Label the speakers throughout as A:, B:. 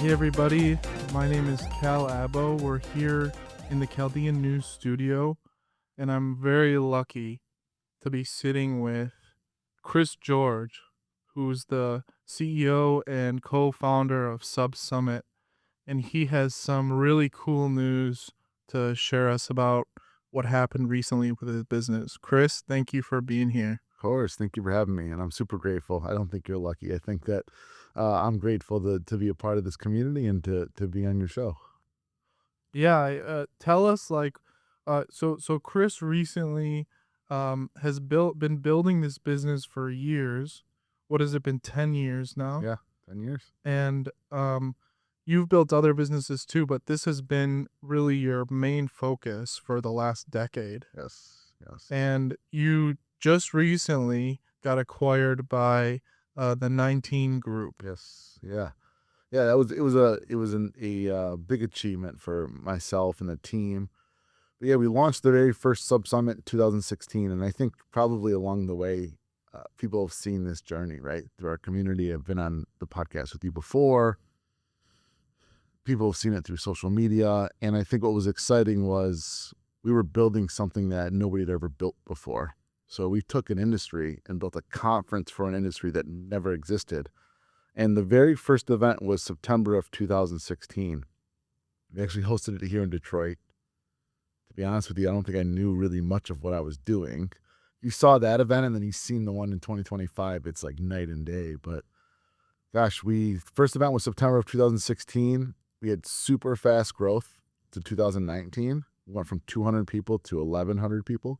A: Hey everybody, my name is Cal Abbo. We're here in the Chaldean News Studio, and I'm very lucky to be sitting with Chris George, who's the CEO and co-founder of SubSummit, and he has some really cool news to share us about what happened recently with his business. Chris, thank you for being here.
B: Of course. Thank you for having me. And I'm super grateful. I don't think you're lucky. I think that I'm grateful to be a part of this community and to be on your show.
A: Yeah, tell us so Chris recently has been building this business for years. What has it been, 10 years now?
B: Yeah. 10 years.
A: And you've built other businesses too, but this has been really your main focus for the last decade.
B: Yes. Yes.
A: And you just recently got acquired by the 19 group.
B: Yes. Yeah. Yeah. It was a big achievement for myself and the team. But yeah, we launched the very first Sub Summit in 2016. And I think probably along the way, people have seen this journey, right? Through our community. I've been on the podcast with you before. People have seen it through social media. And I think what was exciting was we were building something that nobody had ever built before. So we took an industry and built a conference for an industry that never existed. And the very first event was September of 2016. We actually hosted it here in Detroit. To be honest with you, I don't think I knew really much of what I was doing. You saw that event and then you've seen the one in 2025. It's like night and day. But gosh, first event was September of 2016. We had super fast growth to 2019. We went from 200 people to 1,100 people.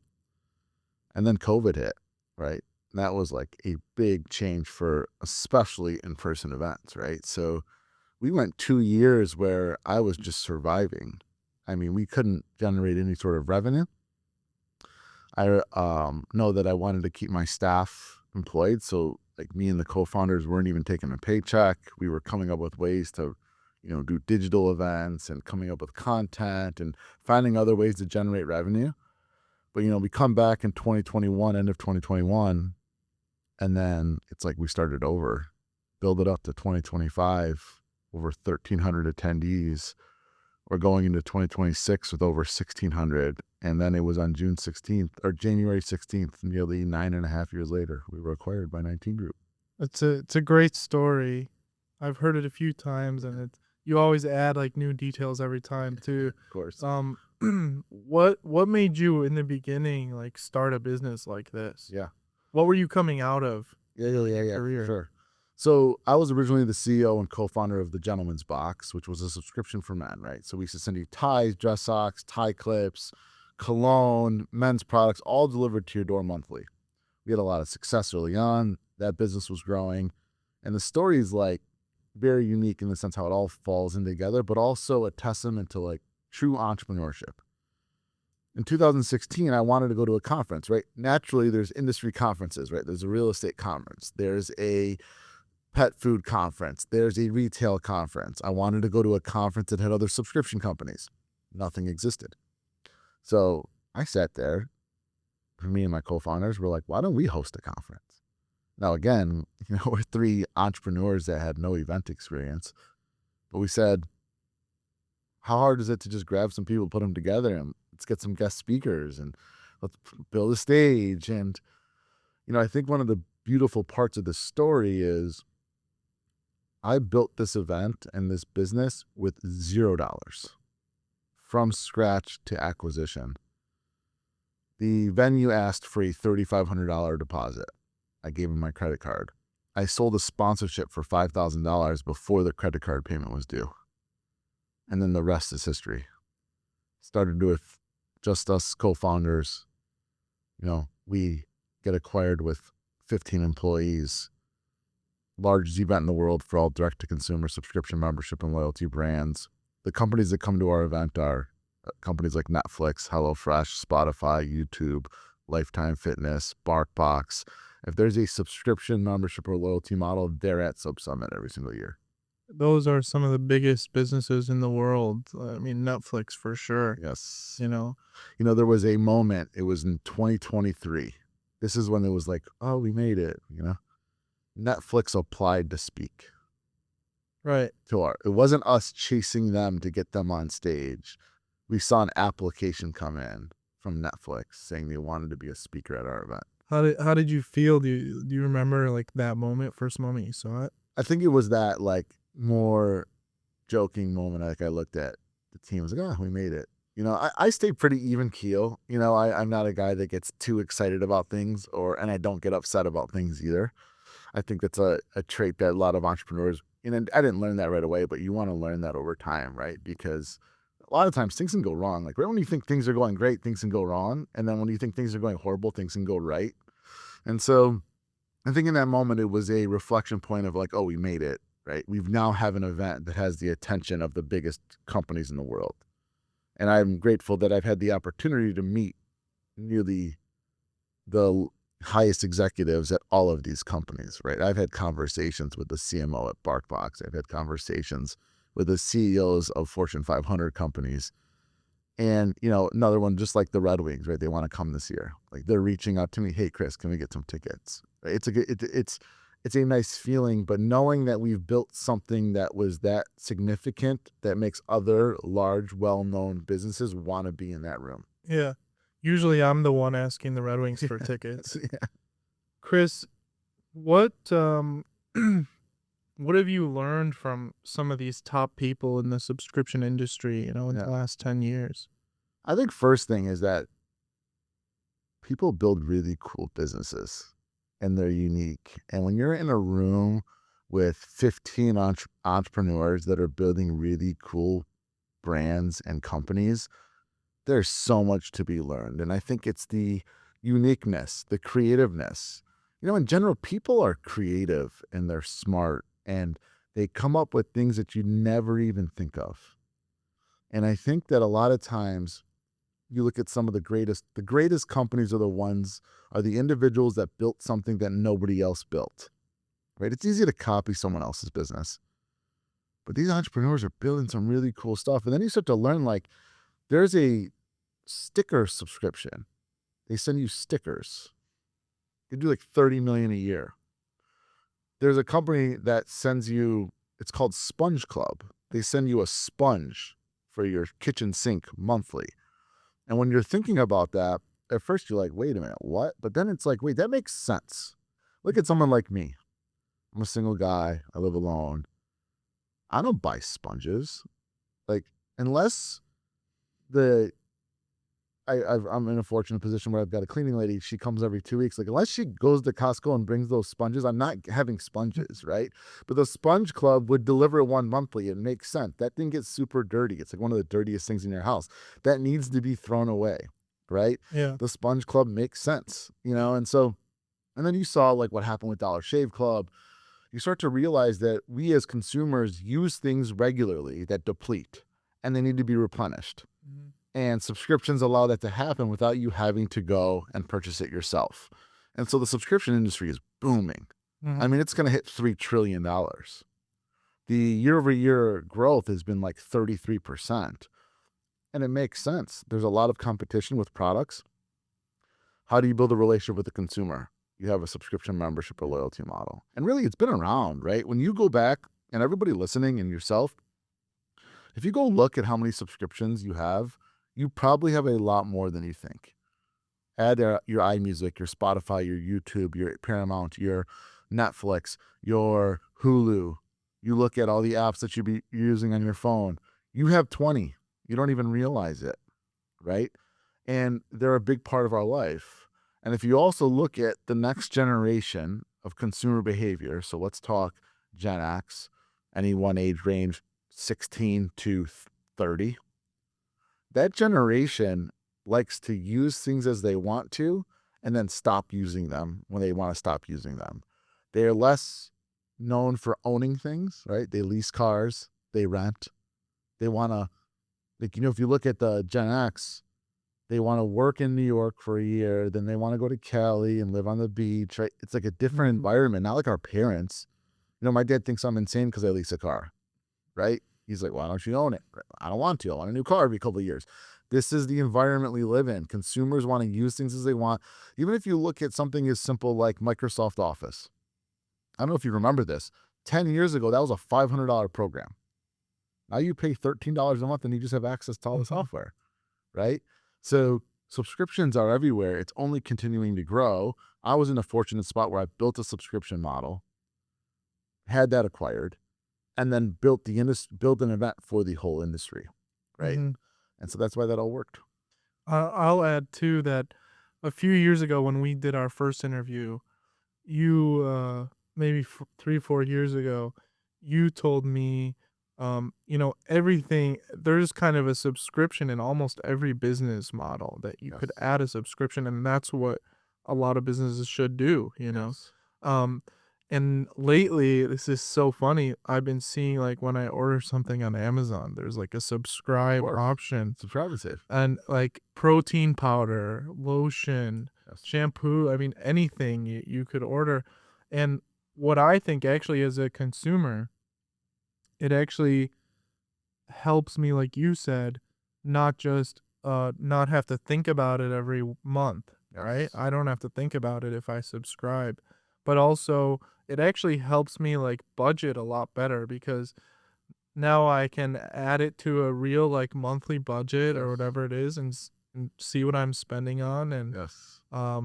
B: And then COVID hit, right? And that was like a big change for especially in-person events, right? So we went 2 years where I was just surviving. I mean, we couldn't generate any sort of revenue. I know that I wanted to keep my staff employed. So like me and the co-founders weren't even taking a paycheck. We were coming up with ways to do digital events and coming up with content and finding other ways to generate revenue. But, we come back in 2021, end of 2021, and then it's like we started over, build it up to 2025, over 1,300 attendees. We're going into 2026 with over 1,600. And then it was on June 16th or January 16th, nearly 9.5 years later, we were acquired by 19 Group.
A: It's a great story. I've heard it a few times, and you always add like new details every time too.
B: Of course.
A: What made you in the beginning like start a business like this?
B: Yeah.
A: What were you coming out of
B: Yeah.
A: career?
B: Sure. So I was originally the CEO and co-founder of the Gentleman's Box, which was a subscription for men, right? So we used to send you ties, dress socks, tie clips, cologne, men's products, all delivered to your door monthly. We had a lot of success early on. That business was growing. And the story is like very unique in the sense how it all falls in together, but also a testament to like true entrepreneurship. In 2016, I wanted to go to a conference, right? Naturally, there's industry conferences, right? There's a real estate conference. There's a pet food conference. There's a retail conference. I wanted to go to a conference that had other subscription companies. Nothing existed. So I sat there, me and my co-founders were like, why don't we host a conference? Now, again, we're three entrepreneurs that had no event experience, but we said, how hard is it to just grab some people, put them together, and let's get some guest speakers and let's build a stage. And, I think one of the beautiful parts of the story is I built this event and this business with $0 from scratch to acquisition. The venue asked for a $3,500 deposit. I gave them my credit card. I sold a sponsorship for $5,000 before the credit card payment was due. And then the rest is history. Started with just us co-founders. We get acquired with 15 employees. Largest event in the world for all direct-to-consumer subscription membership and loyalty brands. The companies that come to our event are companies like Netflix, HelloFresh, Spotify, YouTube, Lifetime Fitness, BarkBox. If there's a subscription membership or loyalty model, they're at SubSummit every single year.
A: Those are some of the biggest businesses in the world. I mean, Netflix for sure.
B: Yes.
A: There
B: was a moment, it was in 2023. This is when it was like, oh, we made it, Netflix applied to speak.
A: Right.
B: It wasn't us chasing them to get them on stage. We saw an application come in from Netflix saying they wanted to be a speaker at our event.
A: How did you feel? Do you remember like that moment, first moment you saw it?
B: I think it was that like more joking moment. Like I looked at the team, I was like, oh, we made it. I stay pretty even keel. I'm not a guy that gets too excited about things and I don't get upset about things either. I think that's a trait that a lot of entrepreneurs, I didn't learn that right away, but you want to learn that over time, right? Because a lot of times things can go wrong. Like right when you think things are going great, things can go wrong. And then when you think things are going horrible, things can go right. And so I think in that moment, it was a reflection point of like, oh, we made it, right? We've now have an event that has the attention of the biggest companies in the world. And I'm grateful that I've had the opportunity to meet nearly the highest executives at all of these companies, right? I've had conversations with the CMO at BarkBox. I've had conversations with the CEOs of Fortune 500 companies. And, another one, just like the Red Wings, right? They want to come this year. Like they're reaching out to me, hey, Chris, can we get some tickets? Right? It's a nice feeling, but knowing that we've built something that was that significant that makes other large, well-known businesses want to be in that room.
A: Yeah. Usually I'm the one asking the Red Wings for tickets.
B: Yeah.
A: Chris, what what have you learned from some of these top people in the subscription industry, in
B: Yeah.
A: the last 10 years?
B: I think first thing is that people build really cool businesses and they're unique. And when you're in a room with 15 entrepreneurs that are building really cool brands and companies, there's so much to be learned. And I think it's the uniqueness, the creativeness. In general, people are creative and they're smart and they come up with things that you never even think of. And I think that a lot of times you look at some of the greatest companies are the individuals that built something that nobody else built, right? It's easy to copy someone else's business, but these entrepreneurs are building some really cool stuff. And then you start to learn, like, there's a sticker subscription. They send you stickers. They do like 30 million a year. There's a company that sends you, it's called Sponge Club. They send you a sponge for your kitchen sink monthly. And when you're thinking about that, at first you're like, wait a minute, what? But then it's like, wait, that makes sense. Look at someone like me. I'm a single guy. I live alone. I don't buy sponges. Like, unless I'm in a fortunate position where I've got a cleaning lady. She comes every 2 weeks. Like, unless she goes to Costco and brings those sponges, I'm not having sponges, right? But the Sponge Club would deliver one monthly. It makes sense. That thing gets super dirty. It's like one of the dirtiest things in your house. That needs to be thrown away, right?
A: Yeah.
B: The Sponge Club makes sense, and then you saw like what happened with Dollar Shave Club. You start to realize that we as consumers use things regularly that deplete and they need to be replenished.
A: Mm-hmm.
B: And subscriptions allow that to happen without you having to go and purchase it yourself. And so the subscription industry is booming.
A: Mm-hmm.
B: I mean, it's going to hit $3 trillion. The year-over-year growth has been like 33%. And it makes sense. There's a lot of competition with products. How do you build a relationship with the consumer? You have a subscription membership or loyalty model. And really, it's been around, right? When you go back, and everybody listening and yourself, if you go look at how many subscriptions you have, you probably have a lot more than you think. Add your iMusic, your Spotify, your YouTube, your Paramount, your Netflix, your Hulu. You look at all the apps that you're using on your phone. You have 20. You don't even realize it, right? And they're a big part of our life. And if you also look at the next generation of consumer behavior, so let's talk Gen X, any one age range, 16 to 30, that generation likes to use things as they want to and then stop using them when they want to stop using them. They are less known for owning things, right? They lease cars, they rent. They want to, if you look at the Gen X, they want to work in New York for a year, then they want to go to Cali and live on the beach, right? It's like a different environment, not like our parents. My dad thinks I'm insane because I lease a car, right? He's like, why don't you own it? I don't want to. I want a new car every couple of years. This is the environment we live in. Consumers want to use things as they want. Even if you look at something as simple like Microsoft Office. I don't know if you remember this. 10 years ago, that was a $500 program. Now you pay $13 a month and you just have access to all the software, right? So subscriptions are everywhere. It's only continuing to grow. I was in a fortunate spot where I built a subscription model, had that acquired, and then built an event for the whole industry, right?
A: Mhm.
B: And so that's why that all worked.
A: I'll add too that a few years ago when we did our first interview, you maybe 3-4 years ago, you told me, everything. There's kind of a subscription in almost every business model that you could
B: Yes.
A: add a subscription, and that's what a lot of businesses should do.
B: Yes.
A: Um, and lately, this is so funny. I've been seeing like when I order something on Amazon, there's like a
B: Of
A: subscribe
B: course.
A: option
B: Subscribe and save.
A: and like protein powder, lotion,
B: Yes.
A: shampoo. I mean, anything you could order. And what I think actually as a consumer, it actually helps me, like you said, not just not have to think about it every month, right?
B: Yes.
A: I don't have to think about it if I subscribe. But also it actually helps me like budget a lot better because now I can add it to a real, like, monthly budget or
B: Yes.
A: whatever it is and see what I'm spending on, and,
B: Yes.
A: a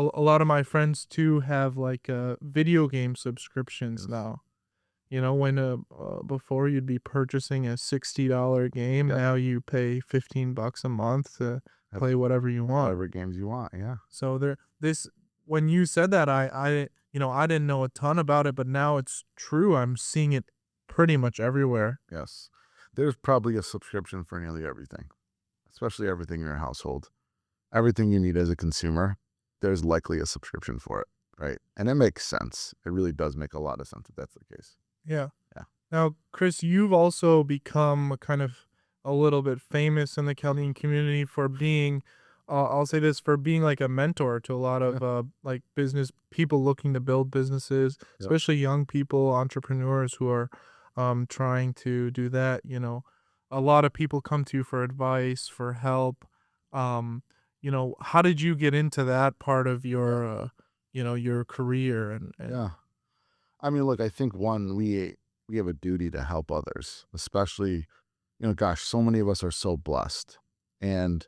A: lot of my friends too have, like, video game subscriptions
B: Yes.
A: now. When, before you'd be purchasing a $60 game,
B: Yep.
A: now you pay $15 a month to
B: Yep.
A: play whatever you want.
B: Whatever games you want. Yeah.
A: So when you said that, I didn't know a ton about it, but now it's true. I'm seeing it pretty much everywhere.
B: Yes. There's probably a subscription for nearly everything, especially everything in your household. Everything you need as a consumer, there's likely a subscription for it, right? And it makes sense. It really does make a lot of sense if that's the case.
A: Yeah.
B: Yeah.
A: Now, Chris, you've also become kind of a little bit famous in the Chaldean community for being, I'll say this, for being like a mentor to a lot
B: Yeah.
A: of like business people looking to build businesses,
B: Yep.
A: especially young people, entrepreneurs who are trying to do that. A lot of people come to you for advice, for help. How did you get into that part of your career and
B: Yeah. I mean, look, I think one, we have a duty to help others, especially, gosh, so many of us are so blessed. And,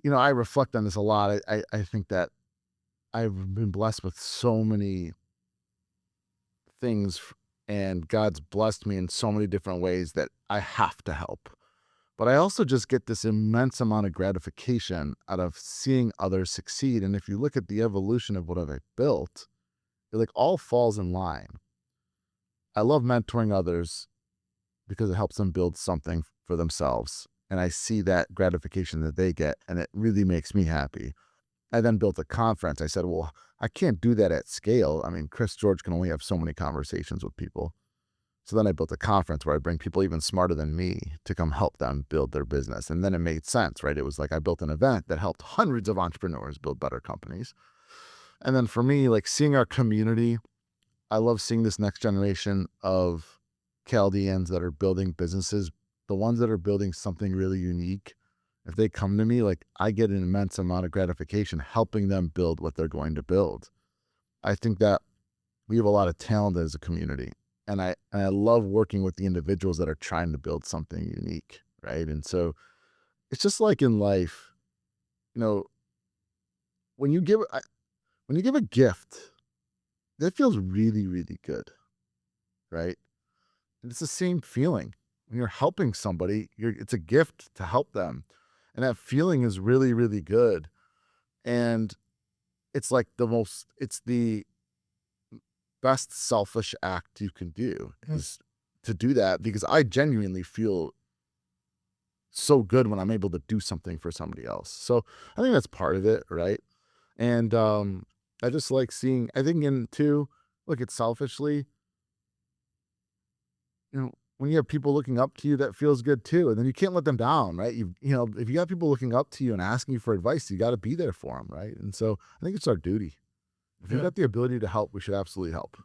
B: I reflect on this a lot. I think that I've been blessed with so many things and God's blessed me in so many different ways that I have to help. But I also just get this immense amount of gratification out of seeing others succeed. And if you look at the evolution of what I've built, it like all falls in line. I love mentoring others because it helps them build something for themselves. And I see that gratification that they get, and it really makes me happy. I then built a conference. I said, well, I can't do that at scale. I mean, Chris George can only have so many conversations with people. So then I built a conference where I bring people even smarter than me to come help them build their business. And then it made sense, right? It was like I built an event that helped hundreds of entrepreneurs build better companies. And then for me, like seeing our community, I love seeing this next generation of Chaldeans that are building businesses, the ones that are building something really unique. If they come to me, like I get an immense amount of gratification helping them build what they're going to build. I think that we have a lot of talent as a community. And I love working with the individuals that are trying to build something unique, right? And so it's just like in life, you know, when you give when you give a gift, that feels really, really good, right? And it's the same feeling when you're helping somebody. It's a gift to help them, and that feeling is really, really good. And it's like it's the best selfish act you can do
A: Mm.
B: is to do that because I genuinely feel so good when I'm able to do something for somebody else. So I think that's part of it, right? And I just like seeing. I think in too, look at selfishly, when you have people looking up to you, that feels good too. And then you can't let them down, right? If you have people looking up to you and asking you for advice, you got to be there for them, right? And so I think it's our duty. If you've
A: Yeah.
B: got the ability to help, we should absolutely help.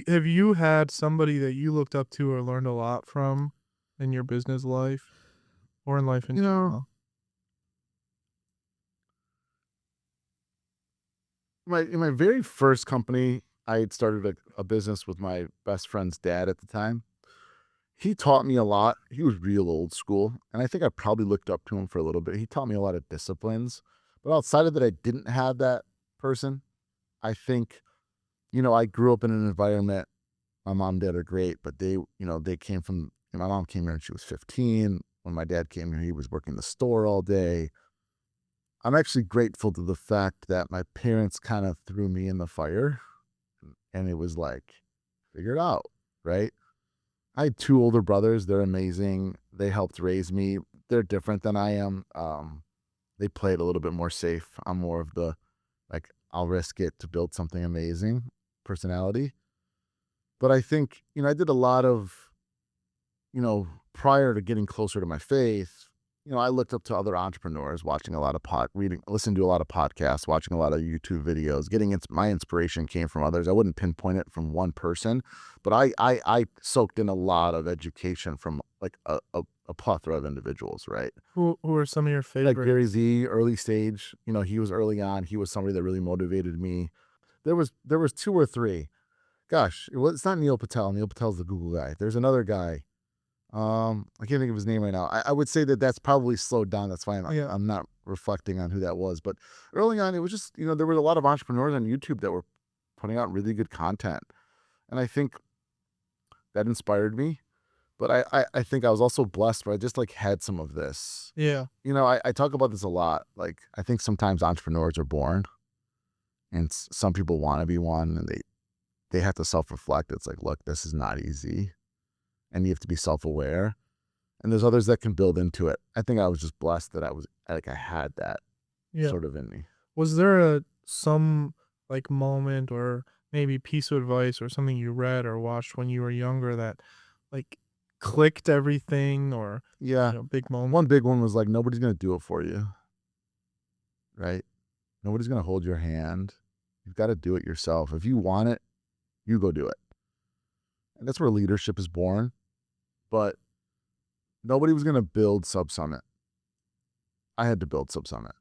A: Have you had somebody that you looked up to or learned a lot from in your business life or in life in
B: You know,
A: general?
B: in my very first company, I had started a business with my best friend's dad at the time. He taught me a lot. He was real old school, and I think I probably looked up to him for a little bit. He taught me a lot of disciplines, but outside of that, I didn't have that person. I think, I grew up in an environment. My mom and dad are great, but they came from, my mom came here when she was 15. When my dad came here, he was working the store all day. I'm actually grateful to the fact that my parents kind of threw me in the fire, and it was like, figure it out, right? I had two older brothers. They're amazing. They helped raise me. They're different than I am. They played a little bit more safe. I'm more of the, like, I'll risk it to build something amazing personality. But I think, I did a lot of, prior to getting closer to my faith, I looked up to other entrepreneurs, watching a lot of listening to a lot of podcasts, watching a lot of YouTube videos. My inspiration came from others. I wouldn't pinpoint it from one person, but I soaked in a lot of education from like a plethora of individuals, right?
A: Who are some of your
B: Like Gary
A: favorites?
B: Z, early stage. He was early on. He was somebody that really motivated me. There was two or three. Gosh, it's not Neil Patel. Neil Patel's the Google guy. There's another guy. I can't think of his name right now. I would say that that's probably slowed down. That's why
A: Yeah.
B: I'm not reflecting on who that was. But early on, it was just, there were a lot of entrepreneurs on YouTube that were putting out really good content. And I think that inspired me. But I think I was also blessed where I just like had some of this.
A: Yeah.
B: I talk about this a lot. Like, I think sometimes entrepreneurs are born, and some people want to be one, and they have to self-reflect. It's like, look, this is not easy, and you have to be self-aware. And there's others that can build into it. I think I was just blessed that I had that
A: Yeah.
B: sort of in me.
A: Was there some like moment or maybe piece of advice or something you read or watched when you were younger that like clicked everything or
B: Yeah.
A: big moment?
B: One big one was like, nobody's going to do it for you, right? Nobody's going to hold your hand. You've got to do it yourself. If you want it, you go do it. And that's where leadership is born. But nobody was going to build SubSummit. I had to build SubSummit,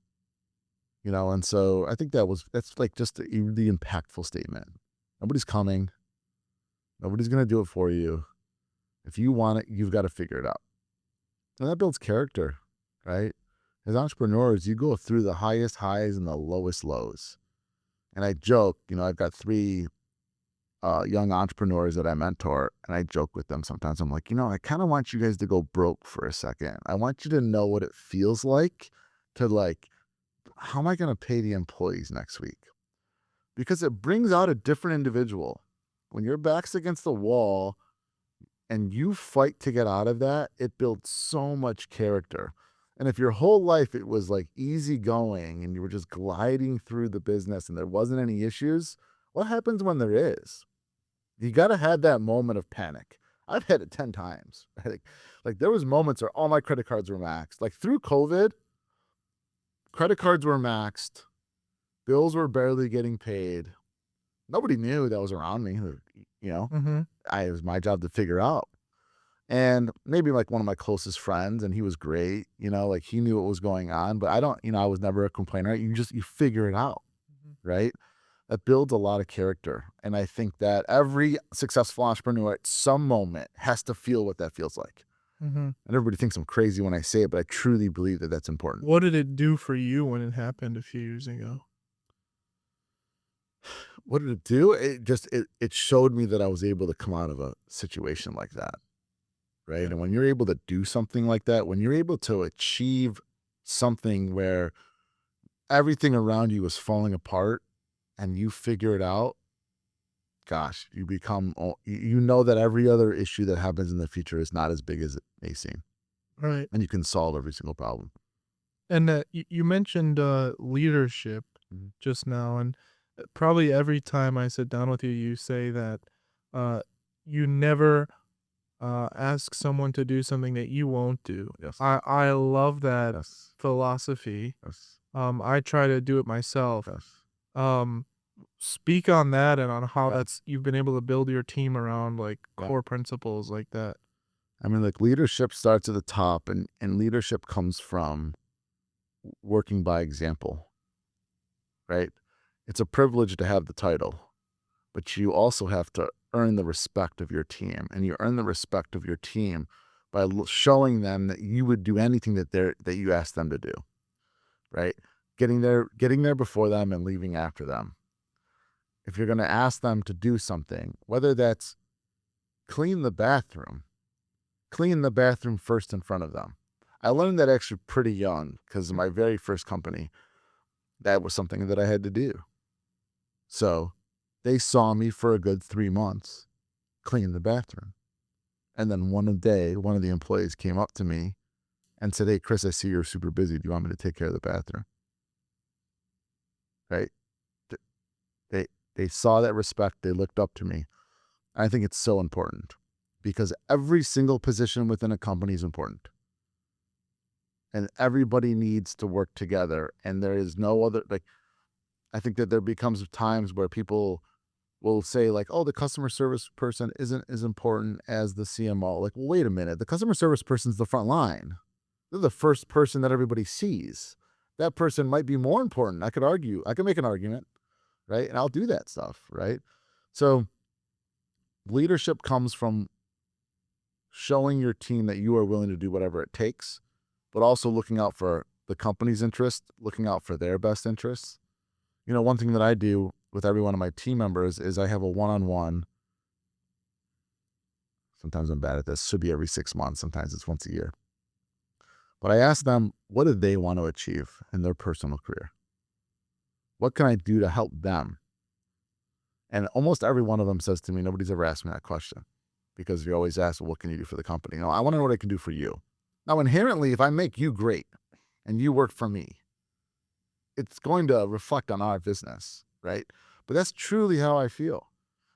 B: and so I think that's like just the impactful statement. Nobody's coming. Nobody's going to do it for you. If you want it, you've got to figure it out. And that builds character, right? As entrepreneurs, you go through the highest highs and the lowest lows. And I joke, I've got three young entrepreneurs that I mentor, and I joke with them sometimes. I'm like, I kind of want you guys to go broke for a second. I want you to know what it feels like to like, how am I going to pay the employees next week? Because it brings out a different individual. When your back's against the wall and you fight to get out of that, it builds so much character. And if your whole life it was like easy going and you were just gliding through the business and there wasn't any issues, what happens when there is? You got to have that moment of panic. I've had it 10 times. Right? Like there was moments where all my credit cards were maxed. Like through COVID, credit cards were maxed. Bills were barely getting paid. Nobody knew that was around me.
A: Mhm.
B: It was my job to figure out. And maybe like one of my closest friends, and he was great, like he knew what was going on, but I was never a complainer. You figure it out,
A: Mhm.
B: right? That builds a lot of character. And I think that every successful entrepreneur at some moment has to feel what that feels like.
A: Mhm.
B: And everybody thinks I'm crazy when I say it, but I truly believe that that's important.
A: What did it do for you when it happened a few years ago?
B: What did it do? It showed me that I was able to come out of a situation like that. Right.
A: Yeah.
B: And when you're able to do something like that, when you're able to achieve something where everything around you is falling apart and you figure it out, gosh, you know that every other issue that happens in the future is not as big as it may seem.
A: Right.
B: And you can solve every single problem.
A: And you mentioned leadership
B: Mhm.
A: just now, and probably every time I sit down with you, you say that uh, you never ask someone to do something that you won't do.
B: Yes.
A: I love that
B: Yes.
A: philosophy.
B: Yes.
A: I try to do it myself.
B: Yes.
A: Um, Speak on that and on how
B: Yeah.
A: you've been able to build your team around like
B: Yeah.
A: core principles like that.
B: I mean, like leadership starts at the top, and leadership comes from working by example, right? It's a privilege to have the title, but you also have to earn the respect of your team. And you earn the respect of your team by showing them that you would do anything that you ask them to do, right? Getting there before them and leaving after them. If you're going to ask them to do something, whether that's clean the bathroom first in front of them. I learned that actually pretty young because in my very first company, that was something that I had to do. So they saw me for a good 3 months clean the bathroom. And then one day, one of the employees came up to me and said, "Hey, Chris, I see you're super busy. Do you want me to take care of the bathroom?" Right? They saw that respect. They looked up to me. I think it's so important because every single position within a company is important. And everybody needs to work together. And there is no other, like, I think that there becomes times where people will say, like, oh, the customer service person isn't as important as the CMO. Like, well, wait a minute. The customer service person's the front line. They're the first person that everybody sees. That person might be more important. I could make an argument, right? And I'll do that stuff, right? So leadership comes from showing your team that you are willing to do whatever it takes, but also looking out for the company's interest, looking out for their best interests. You know, one thing that I do with every one of my team members is I have a one-on-one. Sometimes I'm bad at this. Should be every 6 months. Sometimes it's once a year. But I ask them, what do they want to achieve in their personal career? What can I do to help them? And almost every one of them says to me, nobody's ever asked me that question because you always ask, well, what can you do for the company? No, I want to know what I can do for you. Now, inherently, if I make you great and you work for me, it's going to reflect on our business, right? But that's truly how I feel.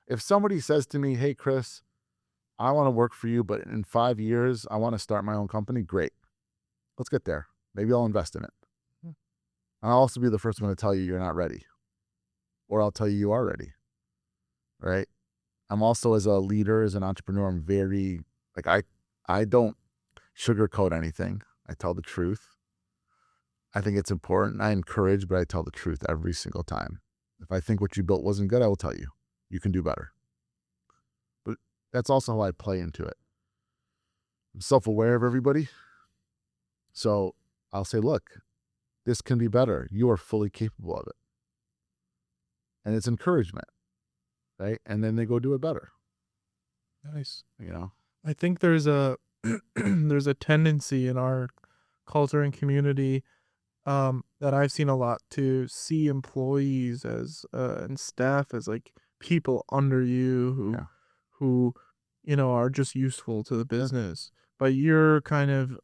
B: If somebody says to me, hey, Chris, I want to work for you, but in 5 years, I want to start my own company, great. Let's get there. Maybe I'll invest in it. I'll also be the first one to tell you you're not ready, or I'll tell you you are ready, right? I'm also, as a leader, as an entrepreneur, I'm very, like, I don't sugarcoat anything. I tell the truth. I think it's important. I encourage, but I tell the truth every single time. If I think what you built wasn't good, I will tell you. You can do better. But that's also how I play into it. I'm self-aware of everybody. So I'll say, look, this can be better. You are fully capable of it. And it's encouragement, right? And then they go do it better,
A: Nice.
B: you know?
A: I think there's a there's a tendency in our culture and community that I've seen a lot to see employees as and staff as like people under you
B: Yeah.
A: who are just useful to the business. But you're kind of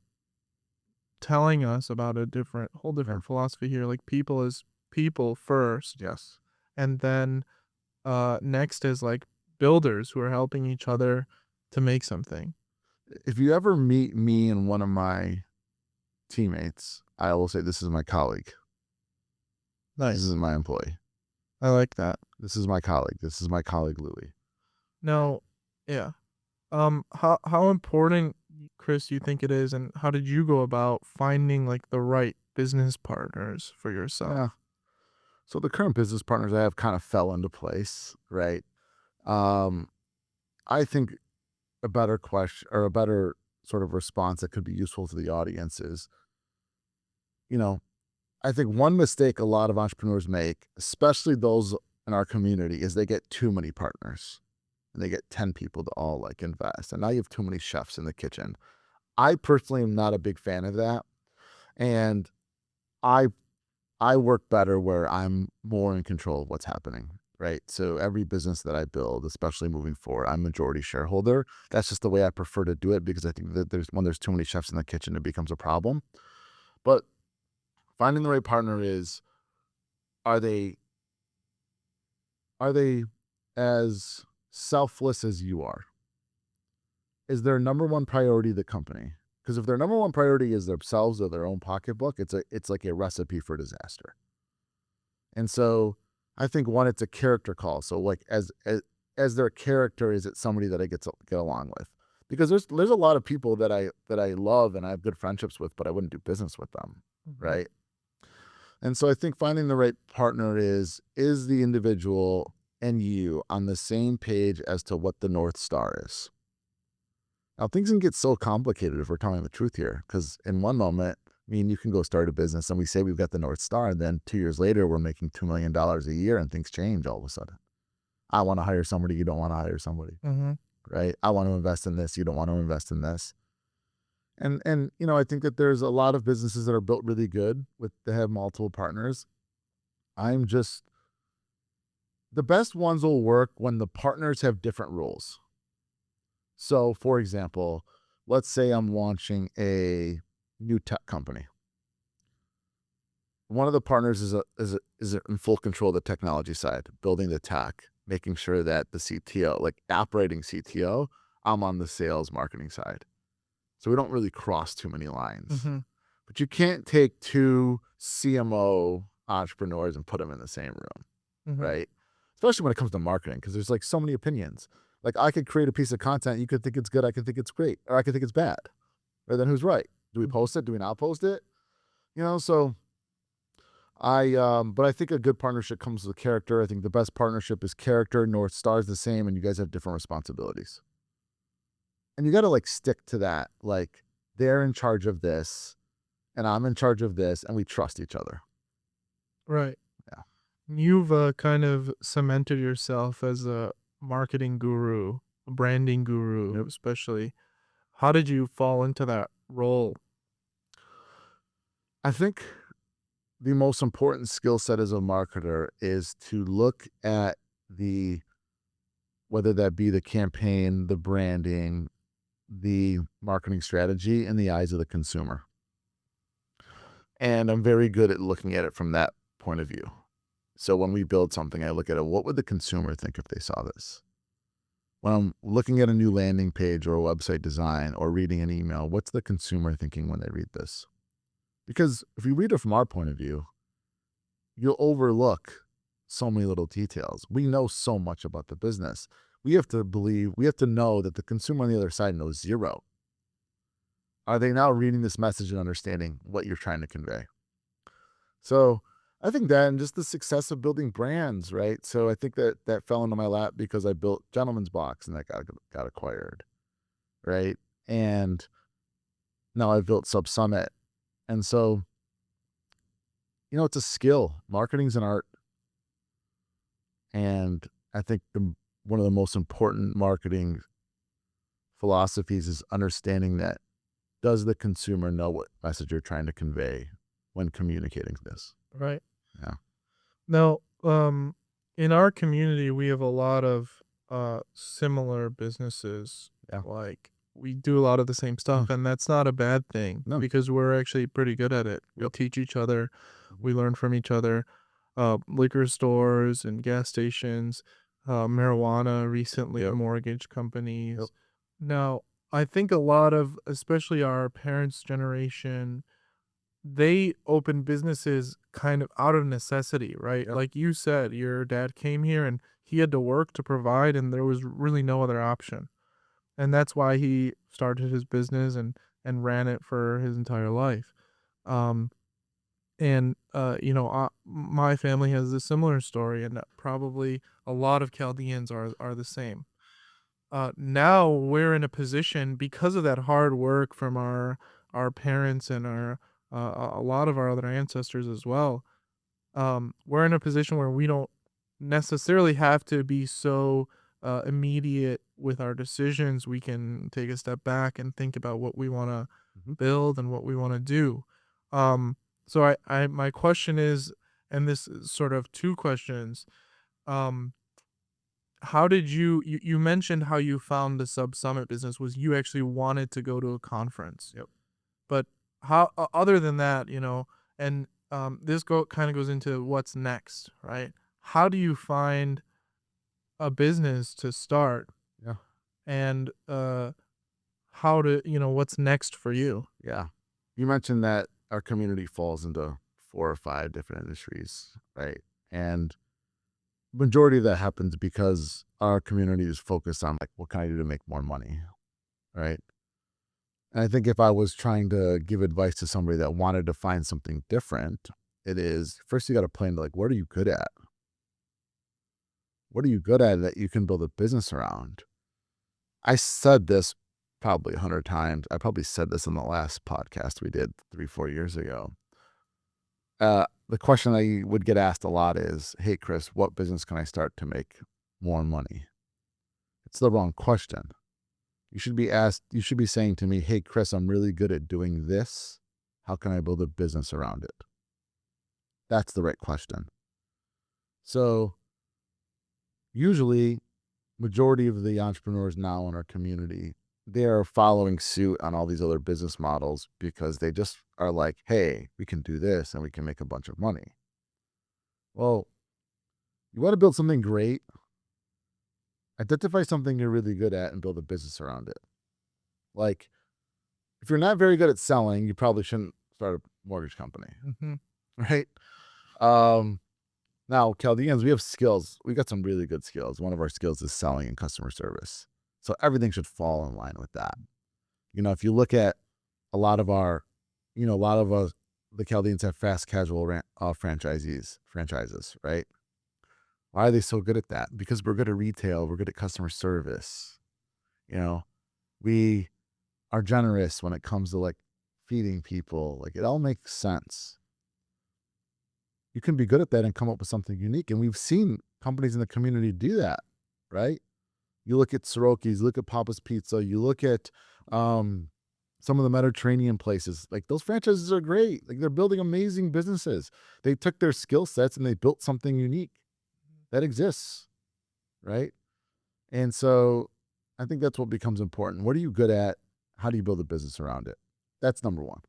A: telling us about a whole different philosophy here. Like people is people first,
B: Yes.
A: and then next is like builders who are helping each other to make something.
B: If you ever meet me and one of my teammates, I will say, this is my colleague. This
A: Nice.
B: isn't my employee.
A: I like that.
B: This is my colleague. This is my colleague, Louie.
A: Now, yeah. How important, Chris, do you think it is, and how did you go about finding like the right business partners for yourself?
B: Yeah. So the current business partners I have kind of fell into place, right? Um, I think a better question, or a better sort of response that could be useful to the audience is, you know, I think one mistake a lot of entrepreneurs make, especially those in our community, is they get too many partners and they get 10 people to all like invest. And now you have too many chefs in the kitchen. I personally am not a big fan of that. And I I work better where I'm more in control of what's happening, right? So every business that I build, especially moving forward, I'm majority shareholder. That's just the way I prefer to do it because I think that there's too many chefs in the kitchen, it becomes a problem. But finding the right partner is, are they are they as selfless as you are? Is their number one priority the company? Because if their number one priority is themselves or their own pocketbook, it's like a recipe for disaster. And so I think one, it's a character call. So like as their character, is it somebody that I get along with? Because there's a lot of people that I love and I have good friendships with, but I wouldn't do business with them,
A: Mhm.
B: right? And so I think finding the right partner is the individual and you on the same page as to what the North Star is. Now, things can get so complicated if we're telling the truth here, because in one moment, me and you can go start a business and we say we've got the North Star, and then 2 years later, we're making $2 million a year and things change all of a sudden. I want to hire somebody, you don't want to hire somebody,
A: Mm-hmm.
B: right? I want to invest in this, you don't want to invest in this. And I think that there's a lot of businesses that are built really good with they have multiple partners. I'm just the best ones will work when the partners have different roles. So, for example, let's say I'm launching a new tech company. One of the partners is in full control of the technology side, building the tech, making sure that the CTO, like operating CTO, I'm on the sales marketing side. So we don't really cross too many lines.
A: Mm-hmm.
B: But you can't take two CMO entrepreneurs and put them in the same room,
A: Mm-hmm.
B: right? Especially when it comes to marketing, because there's like so many opinions. Like I could create a piece of content, you could think it's good, I could think it's great, or I could think it's bad. Or then who's right? Do we post it? Do we not post it? So but I think a good partnership comes with character. I think the best partnership is character. North Star is the same, and you guys have different responsibilities. And you got to like stick to that. Like they're in charge of this, and I'm in charge of this, and we trust each other.
A: Right.
B: Yeah.
A: You've kind of cemented yourself as a marketing guru, a branding guru,
B: Yep.
A: especially. How did you fall into that role?
B: I think the most important skill set as a marketer is to look at whether that be the campaign, the branding, the marketing strategy in the eyes of the consumer. And I'm very good at looking at it from that point of view. So when we build something, I look at it, what would the consumer think if they saw this? When I'm looking at a new landing page or a website design or reading an email, what's the consumer thinking when they read this? Because if you read it from our point of view, you'll overlook so many little details. We know so much about the business. We have to know that the consumer on the other side knows zero. Are they now reading this message and understanding what you're trying to convey? So I think that, and just the success of building brands, right? So I think that fell into my lap because I built Gentleman's Box and that got acquired, right? And now I've built SubSummit. And so, it's a skill. Marketing's an art. And I think one of the most important marketing philosophies is understanding that does the consumer know what message you're trying to convey when communicating this?
A: Right.
B: Yeah.
A: Now, in our community, we have a lot of similar businesses.
B: Yeah.
A: Like we do a lot of the same stuff, and that's not a bad thing
B: No.
A: because we're actually pretty good at it. We
B: Yep.
A: teach each other, we learn from each other. Liquor stores and gas stations, marijuana recently,
B: Yep.
A: mortgage companies.
B: Yep.
A: Now, I think a lot of, especially our parents' generation, they opened businesses kind of out of necessity, right?
B: Yep.
A: Like you said, your dad came here and he had to work to provide, and there was really no other option. And that's why he started his business and ran it for his entire life. Um, my family has a similar story, and probably a lot of Chaldeans are the same. Now we're in a position because of that hard work from our parents and our a lot of our other ancestors as well. We're in a position where we don't necessarily have to be so immediate with our decisions. We can take a step back and think about what we want to
B: Mhm.
A: build and what we want to do. So my question is, and this is sort of two questions. Um, how did you mentioned how you found the SubSummit business was you actually wanted to go to a conference.
B: Yep.
A: But how other than that, and this kind of goes into what's next, right? How do you find a business to start,
B: Yeah.
A: and how to, what's next for you?
B: Yeah. You mentioned that our community falls into 4 or 5 different industries, right? And majority of that happens because our community is focused on like, what can I do to make more money, right? And I think if I was trying to give advice to somebody that wanted to find something different, it is first you got to plan like, what are you good at? What are you good at that you can build a business around? I said this probably 100 times. I probably said this in the last podcast we did 3, 4 years ago. The question I would get asked a lot is, hey, Chris, what business can I start to make more money? It's the wrong question. You should be saying to me, hey, Chris, I'm really good at doing this. How can I build a business around it? That's the right question. So usually, majority of the entrepreneurs now in our community, they are following suit on all these other business models because they just are like, hey, we can do this and we can make a bunch of money. Well, you want to build something great, identify something you're really good at and build a business around it. Like, if you're not very good at selling, you probably shouldn't start a mortgage company,
A: Mm-hmm.
B: right? Um, Now, Chaldeans, we have skills. We got some really good skills. One of our skills is selling and customer service. So everything should fall in line with that. If you look at a lot of our, a lot of us, the Chaldeans have fast casual franchises, right? Why are they so good at that? Because we're good at retail. We're good at customer service. You know, we are generous when it comes to like feeding people. Like it all makes sense. You can be good at that and come up with something unique. And we've seen companies in the community do that, right? You look at Soroki's, you look at Papa's Pizza, you look at some of the Mediterranean places. Like those franchises are great. Like they're building amazing businesses. They took their skill sets and they built something unique that exists, right? And so I think that's what becomes important. What are you good at? How do you build a business around it? That's number one.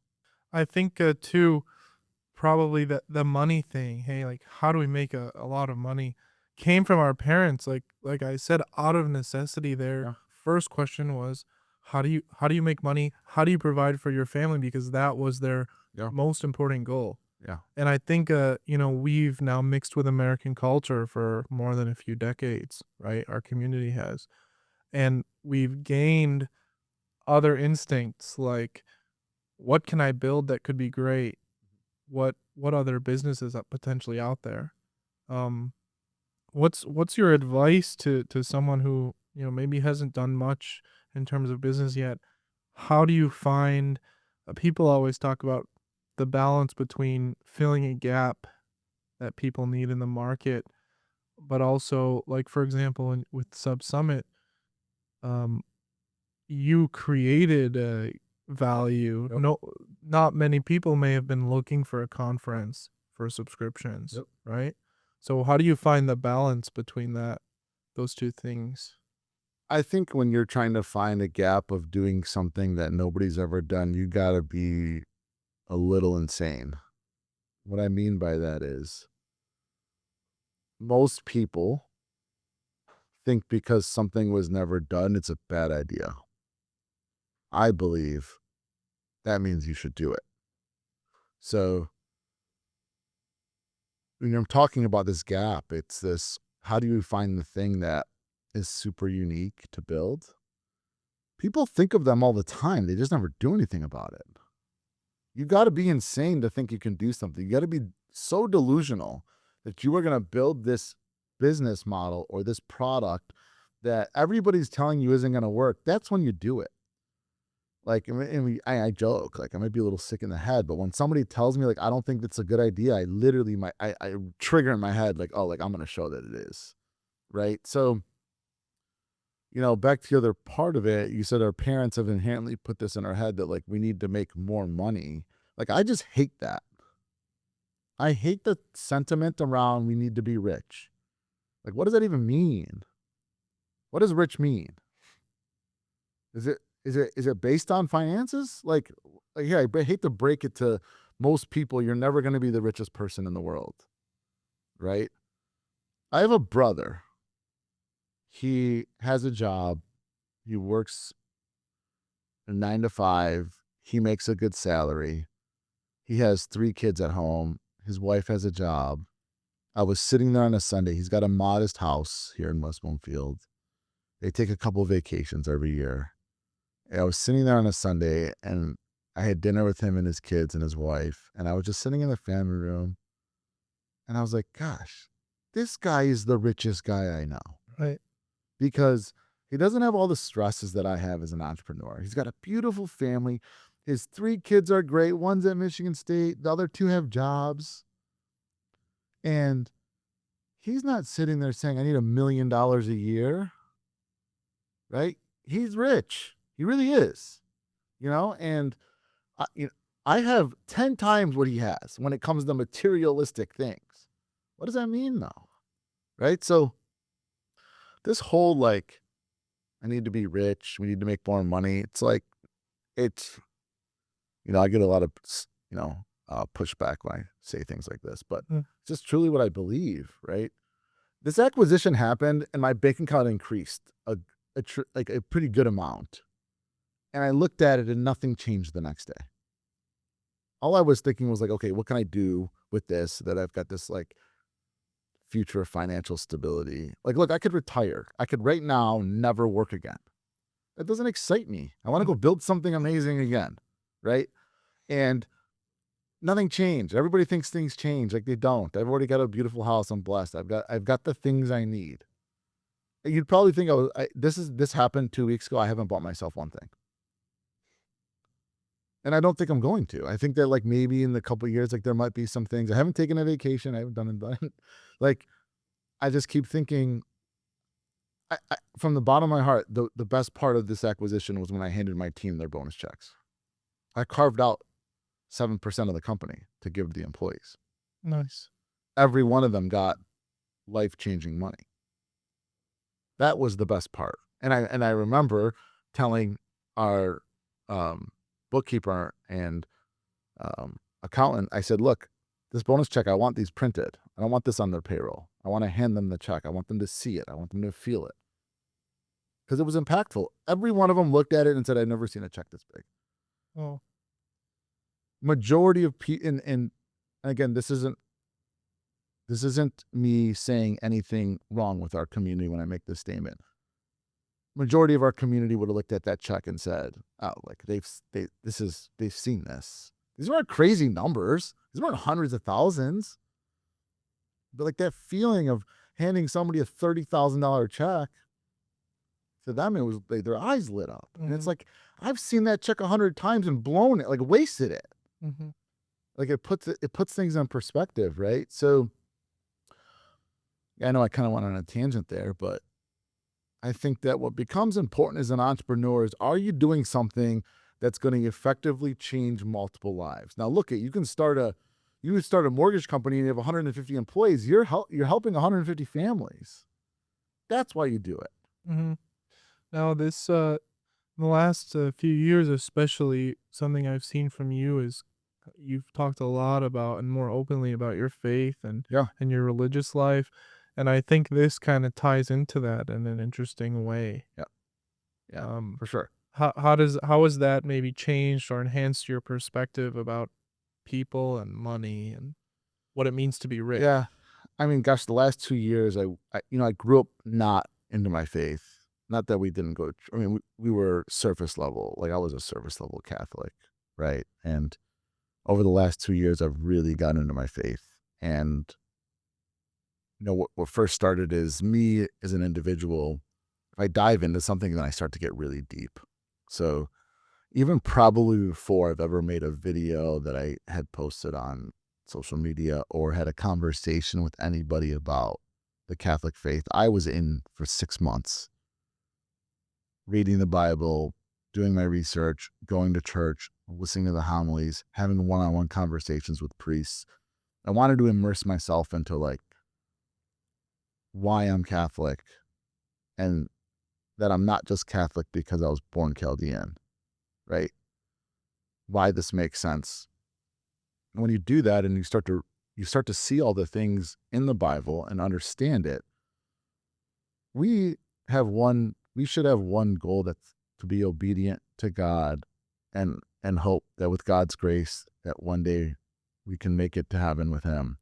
A: I think too, probably the money thing. Hey, like how do we make a lot of money? Came from our parents. Like I said, out of necessity. Their
B: Yeah.
A: first question was, how do you make money? How do you provide for your family? Because that was their
B: Yeah.
A: most important goal.
B: Yeah.
A: And I think we've now mixed with American culture for more than a few decades, right? Our community has. And we've gained other instincts like what can I build that could be great? What other businesses are potentially out there? Um, what's your advice to someone who maybe hasn't done much in terms of business yet? How do you find? People always talk about the balance between filling a gap that people need in the market, but also like for example, with SubSummit, um, you created a value.
B: Yep.
A: No, not many people may have been looking for a conference for subscriptions,
B: Yep.
A: right? So how do you find the balance between those two things?
B: I think when you're trying to find a gap of doing something that nobody's ever done, you got to be a little insane. What I mean by that is most people think because something was never done, it's a bad idea. I believe that means you should do it. So when I'm talking about this gap, it's this how do you find the thing that is super unique to build? People think of them all the time, they just never do anything about it. You got to be insane to think you can do something. You got to be so delusional that you are going to build this business model or this product that everybody's telling you isn't going to work. That's when you do it. Like, I joke, like I might be a little sick in the head, but when somebody tells me like I don't think that's a good idea, I literally I trigger in my head like, oh, like I'm going to show that it is, right? So back to the other part of it, you said our parents have inherently put this in our head that like we need to make more money. Like I just hate that. I hate the sentiment around we need to be rich. Like, what does that even mean? What does rich mean? Is it based on finances? Like yeah, I hate to break it to most people, you're never going to be the richest person in the world, right? I have a brother. He has a job. He works a 9 to 5. He makes a good salary. He has 3 kids at home. His wife has a job. I was sitting there on a Sunday. He's got a modest house here in West Bloomfield. They take a couple of vacations every year. And I was sitting there on a Sunday and I had dinner with him and his kids and his wife. And I was just sitting in the family room and I was like, gosh, this guy is the richest guy I know
A: Right.
B: because he doesn't have all the stresses that I have as an entrepreneur. He's got a beautiful family. His 3 kids are great. One's at Michigan State, the other 2 have jobs. And he's not sitting there saying, I need $1 million a year, right? He's rich. He really is, and I, you know, I have 10 times what he has when it comes to materialistic things. What does that mean though? Right? So this whole like, I need to be rich. We need to make more money. It's like, it's, I get a lot of, pushback when I say things like this, but
A: Mm.
B: it's just truly what I believe, right? This acquisition happened and my bank account increased like a pretty good amount. And I looked at it and nothing changed the next day. All I was thinking was like, okay, what can I do with this that I've got this like future of financial stability? Like, look, I could retire. I could right now never work again. That doesn't excite me. I want to go build something amazing again, right? And nothing changed. Everybody thinks things change. Like they don't. I've already got a beautiful house. I'm blessed. I've got the things I need. You'd probably think this happened 2 weeks ago. I haven't bought myself one thing. And I don't think I'm going to. I think that like maybe in the couple of years, like there might be some things. I haven't taken a vacation. I haven't done it. Like I just keep thinking from the bottom of my heart, the best part of this acquisition was when I handed my team their bonus checks. I carved out 7% of the company to give to the employees.
A: Nice.
B: Every one of them got life-changing money. That was the best part. And I remember telling our bookkeeper and accountant, I said, look, this bonus check, I want these printed. I don't want this on their payroll. I want to hand them the check. I want them to see it. I want them to feel it. Because it was impactful. Every one of them looked at it and said, I've never seen a check this big.
A: Oh.
B: Majority of people, and again, this isn't me saying anything wrong with our community when I make this statement. Majority of our community would have looked at that check and said, "Oh, like they've seen this. These weren't crazy numbers. These weren't hundreds of thousands." But like that feeling of handing somebody a $30,000 check, to them it was like their eyes lit up, and it's
A: Mhm.
B: like I've seen that check 100 times and blown it, like wasted it.
A: Mm-hmm.
B: Like it puts things in perspective, right? So I know I kind of went on a tangent there, but I think that what becomes important as an entrepreneur is, are you doing something that's going to effectively change multiple lives? Now, look, you would start a mortgage company and you have 150 employees. You're helping 150 families. That's why you do it.
A: Mm-hmm. Now, this in the last few years, especially, something I've seen from you is you've talked a lot about and more openly about your faith
B: Yeah,
A: and your religious life, and I think this kind of ties into that in an interesting way.
B: yeah, yeah,
A: Um,
B: for sure.
A: how has that maybe changed or enhanced your perspective about people and money and what it means to be rich?
B: Yeah, I mean, gosh, the last 2 years, I grew up not into my faith. Not that we didn't go. I mean, we were surface level. Like I was a surface level Catholic, right? And over the last 2 years, I've really gotten into my faith. And what first started is me as an individual. If I dive into something, then I start to get really deep. So even probably before I've ever made a video that I had posted on social media or had a conversation with anybody about the Catholic faith, I was in for 6 months, reading the Bible, doing my research, going to church, listening to the homilies, having one-on-one conversations with priests. I wanted to immerse myself into like why I'm Catholic and that I'm not just Catholic because I was born Chaldean, right? Why this makes sense. And when you do that and you start to see all the things in the Bible and understand it, we should have one goal, that's to be obedient to God and hope that with God's grace that one day we can make it to heaven with him.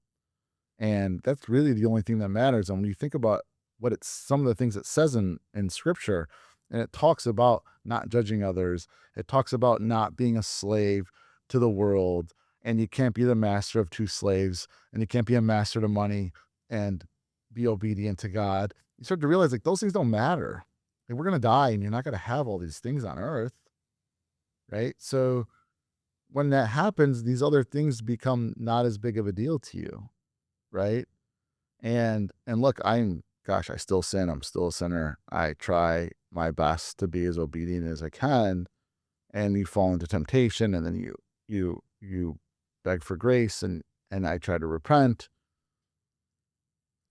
B: And that's really the only thing that matters. And when you think about some of the things it says in scripture, and it talks about not judging others, it talks about not being a slave to the world, and you can't be the master of two slaves, and you can't be a master to money. And be obedient to God, you start to realize like those things don't matter. Like we're gonna die and you're not gonna have all these things on earth, right? So when that happens, these other things become not as big of a deal to you, right? And look, I still sin. I'm still a sinner. I try my best to be as obedient as I can, and you fall into temptation, and then you beg for grace, and I try to repent.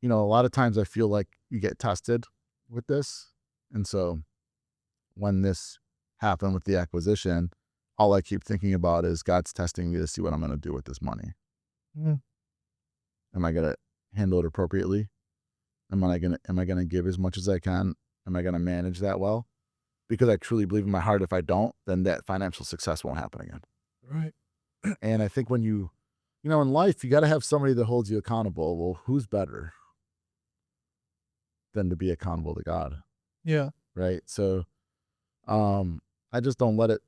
B: A lot of times I feel like you get tested with this, and so when this happened with the acquisition, all I keep thinking about is God's testing me to see what I'm going to do with this money.
A: Mm.
B: Am I going to handle it appropriately? Am I gonna give as much as I can? Am I gonna manage that well? Because I truly believe in my heart if I don't, then that financial success won't happen again.
A: Right.
B: And I think when in life, you got to have somebody that holds you accountable. Well, who's better than to be accountable to God,
A: Yeah.
B: right? So, I just don't let it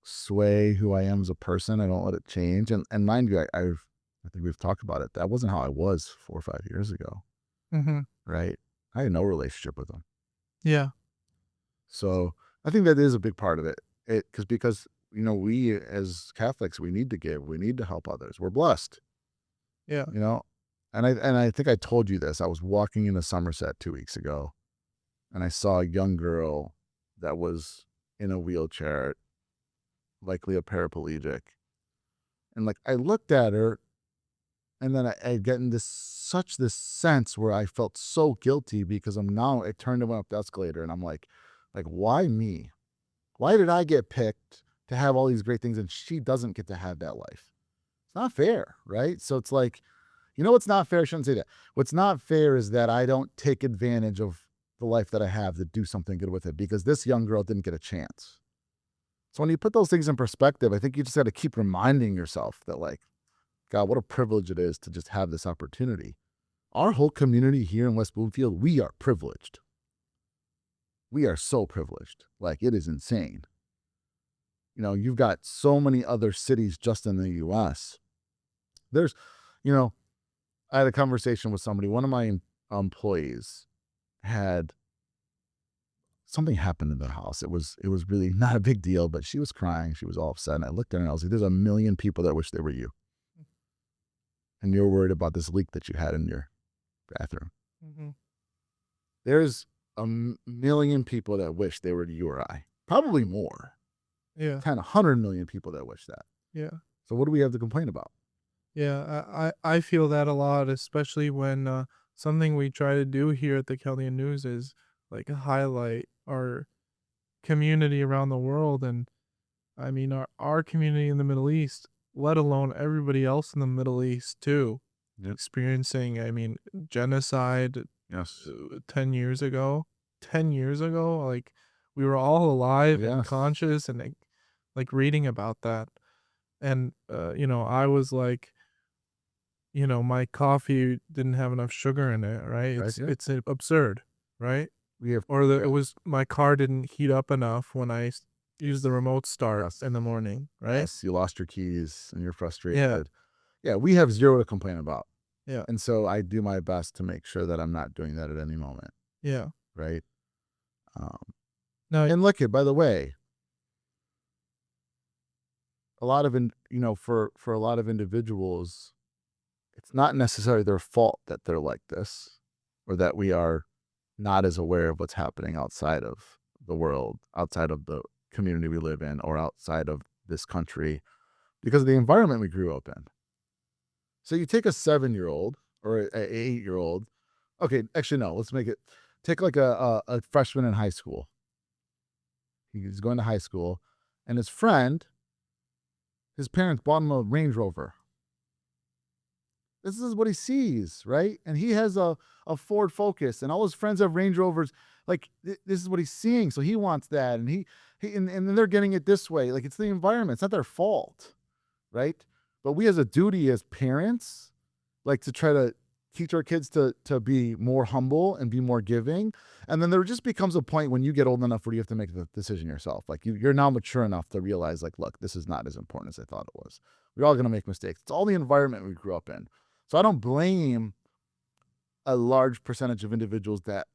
B: sway who I am as a person. I don't let it change. And mind you, I think we've talked about it. That wasn't how I was 4 or 5 years ago,
A: Mm-hmm.
B: right? I had no relationship with him.
A: Yeah.
B: So I think that is a big part of it. Because we as Catholics, we need to give, we need to help others. We're blessed,
A: Yeah.
B: you know. And I think I told you this. I was walking into Somerset 2 weeks ago, and I saw a young girl that was in a wheelchair, likely a paraplegic, and like I looked at her, and then I get in this sense where I felt so guilty because I turned and went up the escalator, and I'm like why me? Why did I get picked to have all these great things and she doesn't get to have that life? It's not fair, right? So it's like, what's not fair? I shouldn't say that. What's not fair is that I don't take advantage of the life that I have to do something good with it because this young girl didn't get a chance. So when you put those things in perspective, I think you just got to keep reminding yourself that, like, God, what a privilege it is to just have this opportunity. Our whole community here in West Bloomfield, we are privileged. We are so privileged. Like, it is insane. You've got so many other cities just in the US. There's, I had a conversation with somebody. One of my employees had something happen in their house. It was really not a big deal, but she was crying. She was all upset. And I looked at her and I was like, there's a million people that wish they were you. And you're worried about this leak that you had in your bathroom.
A: Mm-hmm.
B: There's a million people that wish they were you or I. Probably more.
A: Yeah.
B: 100 million people that wish that.
A: Yeah.
B: So what do we have to complain about?
A: Yeah. I feel that a lot, especially when something we try to do here at the Chaldean News is like highlight our community around the world. And I mean, our community in the Middle East, let alone everybody else in the Middle East too,
B: Yep.
A: experiencing, I mean, genocide
B: Yes.
A: 10 years ago. 10 years ago, like we were all alive and
B: Yes.
A: conscious and like reading about that. And, I was like, my coffee didn't have enough sugar in it, right?
B: Right, yeah.
A: It's absurd, right?
B: We have
A: Or
B: yeah.
A: it was my car didn't heat up enough when I used the remote start
B: Yes.
A: in the morning, right?
B: Yes, you lost your keys and you're frustrated.
A: Yeah.
B: Yeah, we have zero to complain about.
A: Yeah.
B: And so I do my best to make sure that I'm not doing that at any moment,
A: Yeah.
B: right? Um,
A: No.
B: and look, by the way, a lot of for a lot of individuals, it's not necessarily their fault that they're like this, or that we are not as aware of what's happening outside of the world, outside of the community we live in, or outside of this country, because of the environment we grew up in. So you take a 7-year-old or a 8-year-old. Okay, actually no. Let's make it. Take like a freshman in high school. He's going to high school, and his parents bought him a Range Rover. This is what he sees, right? And he has a Ford Focus, and all his friends have Range Rovers. Like this is what he's seeing, so he wants that, and and then they're getting it this way. Like it's the environment; it's not their fault, right? But we, as a duty as parents, like to try to teach our kids to be more humble and be more giving. And then there just becomes a point when you get old enough where you have to make the decision yourself. Like you're now mature enough to realize, like, look, this is not as important as I thought it was. We're all going to make mistakes. It's all the environment we grew up in. So I don't blame a large percentage of individuals that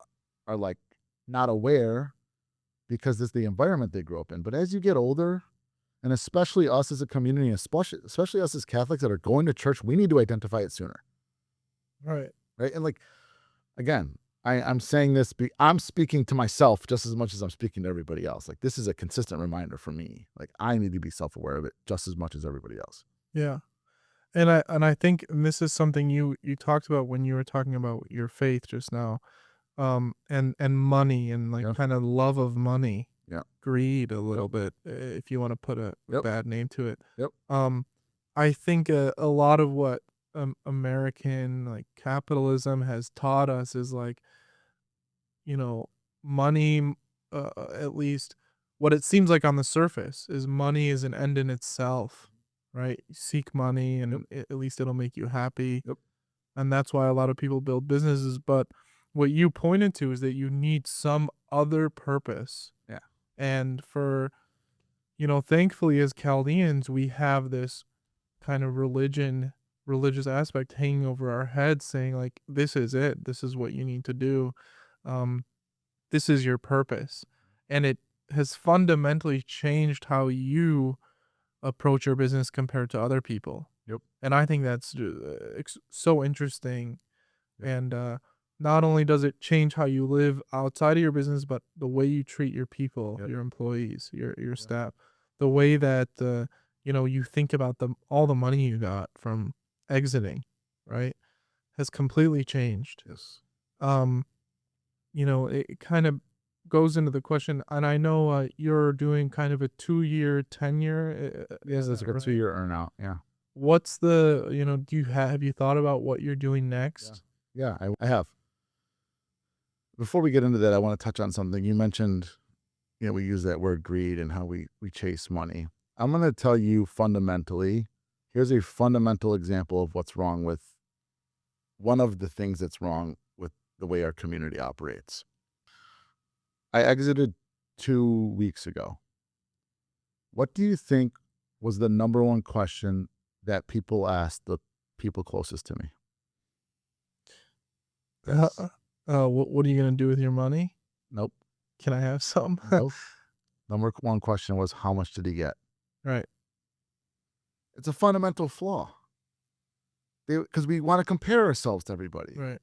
B: are like not aware because it's the environment they grew up in. But as you get older, and especially us as a community, especially us as Catholics that are going to church, we need to identify it sooner,
A: Right.
B: right? And like again, I'm saying this. I'm speaking to myself just as much as I'm speaking to everybody else. Like this is a consistent reminder for me. Like I need to be self-aware of it just as much as everybody else.
A: Yeah. And I think and this is something you talked about when you were talking about your faith just now. And money and like
B: Yeah,
A: kind of love of money,
B: yeah,
A: greed a
B: yep,
A: little bit, if you want to put a
B: yep,
A: bad name to it.
B: yep,
A: Um, I think a lot of what American like capitalism has taught us is like, you know, money, at least what it seems like on the surface is money is an end in itself, right? You seek money
B: yep,
A: and at least it'll make you happy.
B: yep,
A: And that's why a lot of people build businesses. But what you pointed to is that you need some other purpose.
B: yeah,
A: And for, thankfully as Chaldeans, we have this kind of religious aspect hanging over our heads saying like, this is it. This is what you need to do. Um, this is your purpose. And it has fundamentally changed how you approach your business compared to other people.
B: yep,
A: And I think that's so interesting.
B: yep,
A: And not only does it change how you live outside of your business, but the way you treat your people,
B: yep,
A: your employees, your
B: yeah,
A: staff, the way that you think about all the money you got from exiting, right, has completely changed.
B: yes,
A: Um, it kind of goes into the question, and I know you're doing kind of a 2-year tenure.
B: yes.
A: Is
B: That's
A: that
B: like a
A: right?
B: 2-year earnout. Yeah,
A: What's the do you have you thought about what you're doing
B: yeah,
A: next?
B: yeah. I have. Before we get into that, I want to touch on something you mentioned. We use that word greed and how we chase money. I'm going to tell you fundamentally. Here's a fundamental example of what's wrong with one of the things that's wrong with the way our community operates. I exited 2 weeks ago. What do you think was the number one question that people asked the people closest to me?
A: Uh,
B: Yes.
A: what are you gonna do with your money?
B: Nope.
A: Can I have some?
B: Nope. Number one question was, how much did he get?
A: Right,
B: It's a fundamental flaw. Because we want to compare ourselves to everybody.
A: right.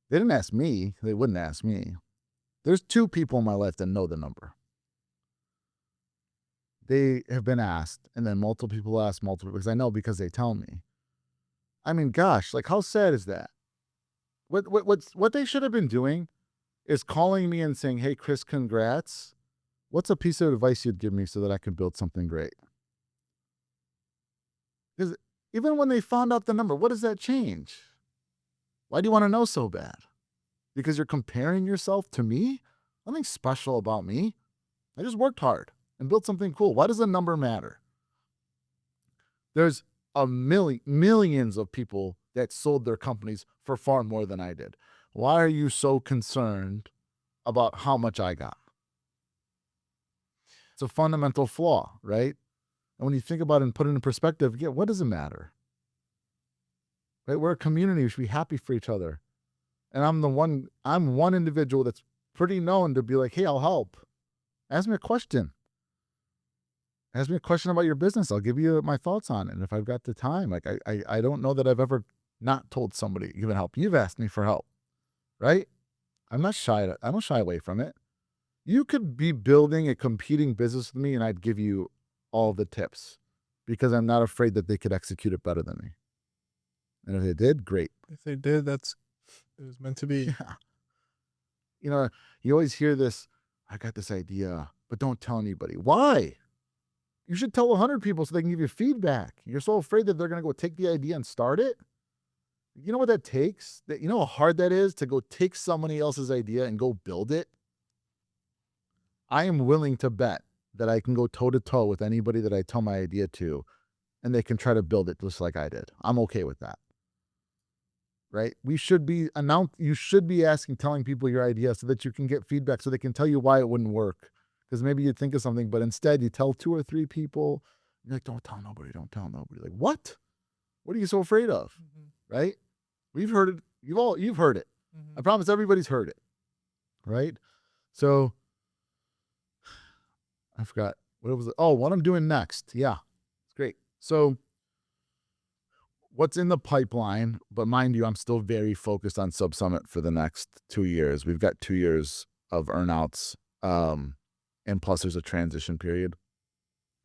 B: They didn't ask me. They wouldn't ask me. There's 2 people in my life that know the number. They have been asked, and then multiple people ask multiple because I know because they tell me. I mean, gosh, like how sad is that? What they should have been doing is calling me and saying, "Hey, Chris, congrats. What's a piece of advice you'd give me so that I can build something great?" Because even when they found out the number, what does that change? Why do you want to know so bad? Because you're comparing yourself to me? Nothing special about me. I just worked hard and built something cool. Why does the number matter? There's millions of people that sold their companies for far more than I did. Why are you so concerned about how much I got? It's a fundamental flaw, right? And when you think about it and put it in perspective, yeah, what does it matter? Right? We're a community. We should be happy for each other. And I'm one individual that's pretty known to be like, hey, I'll help. Ask me a question. Ask me a question about your business. I'll give you my thoughts on it. And if I've got the time, like I don't know that I've ever not told somebody you can help. You've asked me for help, right? I'm not shy. I don't shy away from it. You could be building a competing business with me and I'd give you all the tips because I'm not afraid that they could execute it better than me. And if they did, great.
A: If they did, it was meant to be.
B: Yeah. You always hear this, I got this idea, but don't tell anybody. Why? You should tell 100 people so they can give you feedback. You're so afraid that they're going to go take the idea and start it. You know what that takes? You know how hard that is to go take somebody else's idea and go build it? I am willing to bet that I can go toe to toe with anybody that I tell my idea to, and they can try to build it just like I did. I'm okay with that. Right? You should be telling people your idea so that you can get feedback so they can tell you why it wouldn't work. Because maybe you'd think of something, but instead you tell 2 or 3 people. You're like, don't tell nobody, don't tell nobody. Like, what? What are you so afraid of?
A: Mhm.
B: Right? We've heard it you've heard it. I
A: Mhm.
B: promise everybody's heard it, right? So I forgot what it was. Oh, what I'm doing next. Yeah, it's great. So what's in the pipeline, but mind you, I'm still very focused on SubSummit for the next 2 years. We've got 2 years of earnouts, and plus there's a transition period.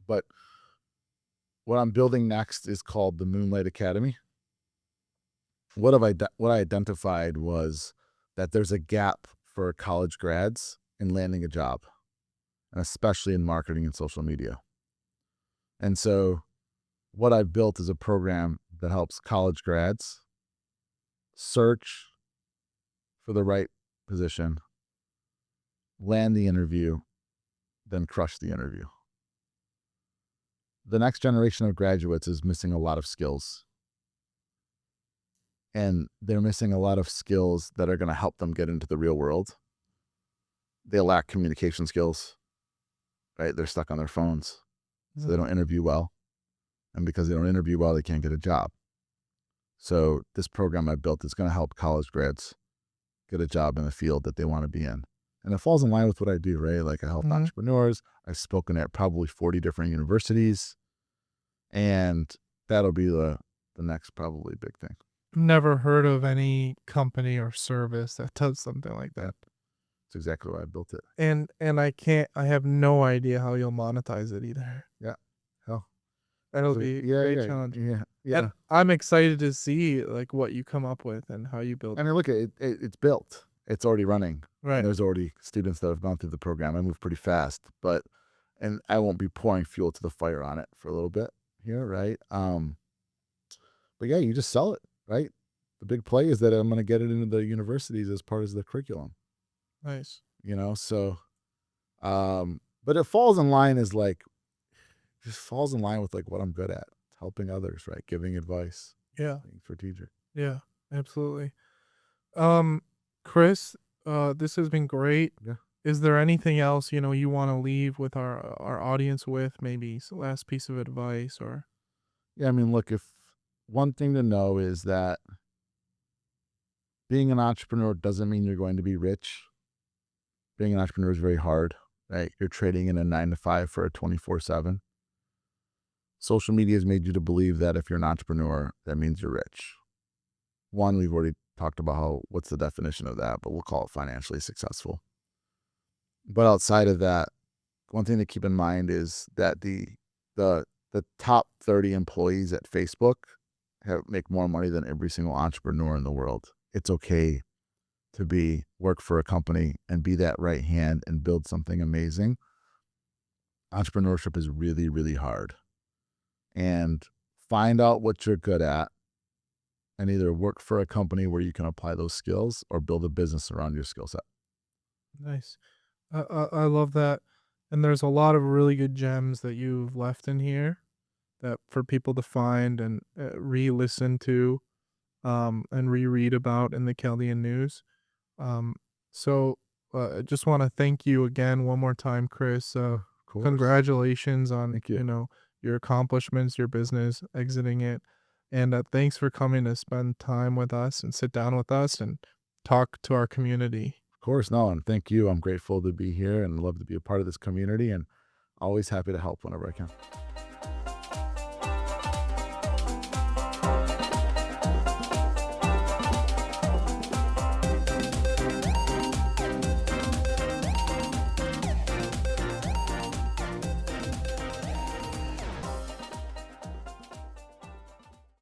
B: But what I'm building next is called the Moonlight Academy. What I identified was that there's a gap for college grads in landing a job, and especially in marketing and social media. And so what I've built is a program that helps college grads search for the right position, land the interview, then crush the interview. The next generation of graduates is missing a lot of skills. And they're missing a lot of skills that are going to help them get into the real world. They lack communication skills, right? They're stuck on their phones, so they don't interview well. And because they don't interview well, they can't get a job. So this program I built is going to help college grads get a job in the field that they want to be in. And it falls in line with what I do, right? Like I help entrepreneurs. I've spoken at probably 40 different universities. And that'll be the next probably big thing.
A: Never heard of any company or service that does something like that.
B: That's exactly why I built it.
A: And I have no idea how you'll monetize it either.
B: Yeah. Hell.
A: That'll be a great challenge.
B: Yeah.
A: And I'm excited to see like what you come up with and how you build
B: I
A: it.
B: mean, look, it's built. It's already running.
A: Right.
B: And there's already students that have gone through the program. I move pretty fast, and I won't be pouring fuel to the fire on it for a little bit here, right? But yeah, you just sell it, right? The big play is that I'm going to get it into the universities as part of the curriculum,
A: Nice.
B: so, but it falls in line as like, just falls in line with like what I'm good at, helping others, right? Giving advice,
A: Yeah.
B: being strategic.
A: Yeah. Absolutely. Chris, this has been great.
B: Yeah.
A: Is there anything else you want to leave with our audience with? Maybe last piece of advice or.
B: Yeah, I mean, look, if one thing to know is that being an entrepreneur doesn't mean you're going to be rich. Being an entrepreneur is very hard, right? You're trading in a 9 to 5 for a 24/7. Social media has made you to believe that if you're an entrepreneur, that means you're rich. One, we've already talked about what's the definition of that, but we'll call it financially successful. But outside of that, one thing to keep in mind is that the top 30 employees at Facebook make more money than every single entrepreneur in the world. It's okay to work for a company and be that right hand and build something amazing. Entrepreneurship is really, really hard. And find out what you're good at and either work for a company where you can apply those skills or build a business around your skill set.
A: Nice. I love that. And there's a lot of really good gems that you've left in here that for people to find and re-listen to and reread about in the Chaldean News. So I just want to thank you again one more time, Chris.
B: Of course.
A: Congratulations on
B: Thank you.
A: your accomplishments, your business, exiting it, and thanks for coming to spend time with us and sit down with us and talk to our community.
B: Of course, no, and thank you. I'm grateful to be here and love to be a part of this community and always happy to help whenever I can.